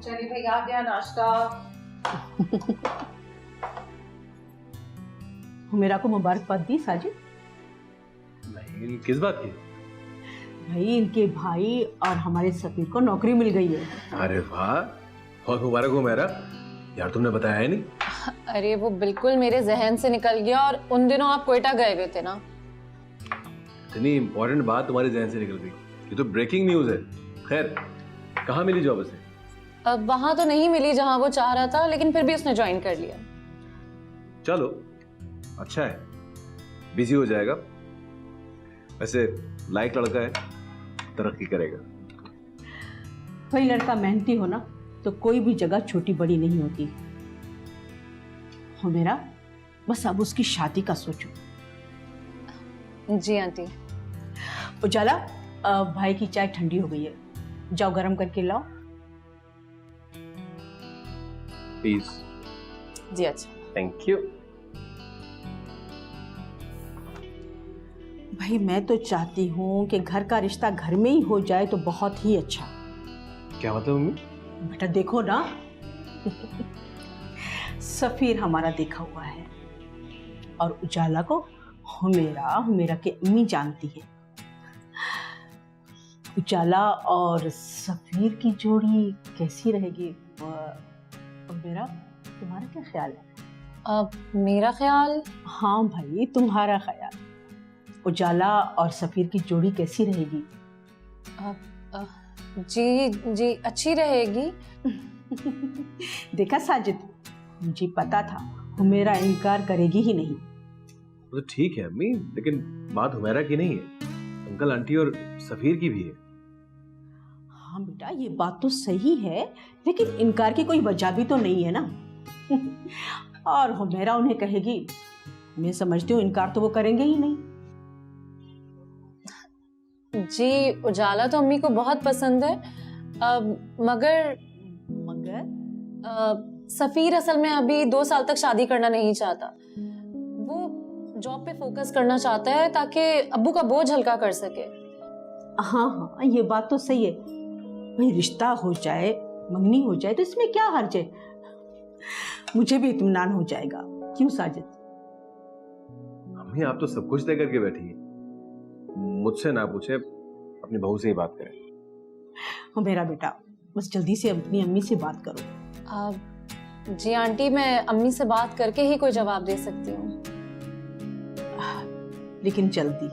चलिए भाई आ गया नाश्ता। हुमेरा को मुबारकबाद दी साजिद? नहीं, किस बात की? भाई इनके भाई और हमारे सफीर को नौकरी मिल गई है। अरे वाह, बहुत मुबारक हो मेरा। यार तुमने बताया है नहीं। अरे वो बिल्कुल मेरे जहन से निकल गया, और उन दिनों आप कोयटा गए हुए थे ना। इतनी इंपॉर्टेंट बात तुम्हारे जहन से निकल गई, ये तो ब्रेकिंग न्यूज है। खैर, कहाँ मिली जॉब उसे? अब वहां तो नहीं मिली जहां वो चाह रहा था, लेकिन फिर भी उसने ज्वाइन कर लिया। चलो अच्छा है, बिजी हो जाएगा। वैसे लाइक लड़का है, तरक्की करेगा। कोई लड़का मेहनती हो ना तो कोई भी जगह छोटी बड़ी नहीं होती। हुमेरा बस अब उसकी शादी का सोचो। जी आंटी। उजाला, भाई की चाय ठंडी हो गई है, जाओ गरम करके लाओ। प्लीज। जी अच्छा। Thank you. भाई मैं तो चाहती हूँ कि घर का रिश्ता घर में ही हो जाए तो बहुत ही अच्छा। क्या मतलब मम्मी? बेटा देखो ना, सफीर हमारा देखा हुआ है और उजाला को हुमेरा के अम्मी जानती है। उजाला और सफीर की जोड़ी कैसी रहेगी? हुमेरा, तुम्हारा क्या ख्याल है? अब मेरा ख्याल, हाँ भाई तुम्हारा ख्याल, उजाला और सफीर की जोड़ी कैसी रहेगी? जी जी अच्छी रहेगी। देखा साजिद, मुझे पता था हुमेरा इनकार करेगी ही नहीं। तो ठीक है अम्मी, लेकिन बात हुमेरा की नहीं है, अंकल आंटी और सफीर की भी है। हाँ बेटा ये बात तो सही है, लेकिन इनकार की कोई वजह भी तो नहीं है ना। और हुमेरा उन्हें कहेगी, मैं समझती हूँ इनकार तो वो करेंगे ही नहीं। जी उजाला तो अम्मी को बहुत पसंद है, मगर सफीर असल में अभी 2 साल तक शादी करना नहीं चाहता। वो जॉब पे फोकस करना चाहता है ताकि अब्बू का बोझ हल्का कर सके। हाँ हाँ ये बात तो सही है, भाई रिश्ता हो जाए, मंगनी हो जाए तो इसमें क्या हर्ज है? मुझे भी इत्मीनान हो जाएगा, क्यों साजिद? अम्मी आप तो सब कुछ तय करके बैठी है, मुझसे ना पूछे, अपनी बहू से ही बात करें। हाँ मेरा बेटा, बस जल्दी से अपनी अम्मी से बात करो। जी आंटी, मैं अम्मी से बात करके ही कोई जवाब दे सकती हूँ, लेकिन जल्दी।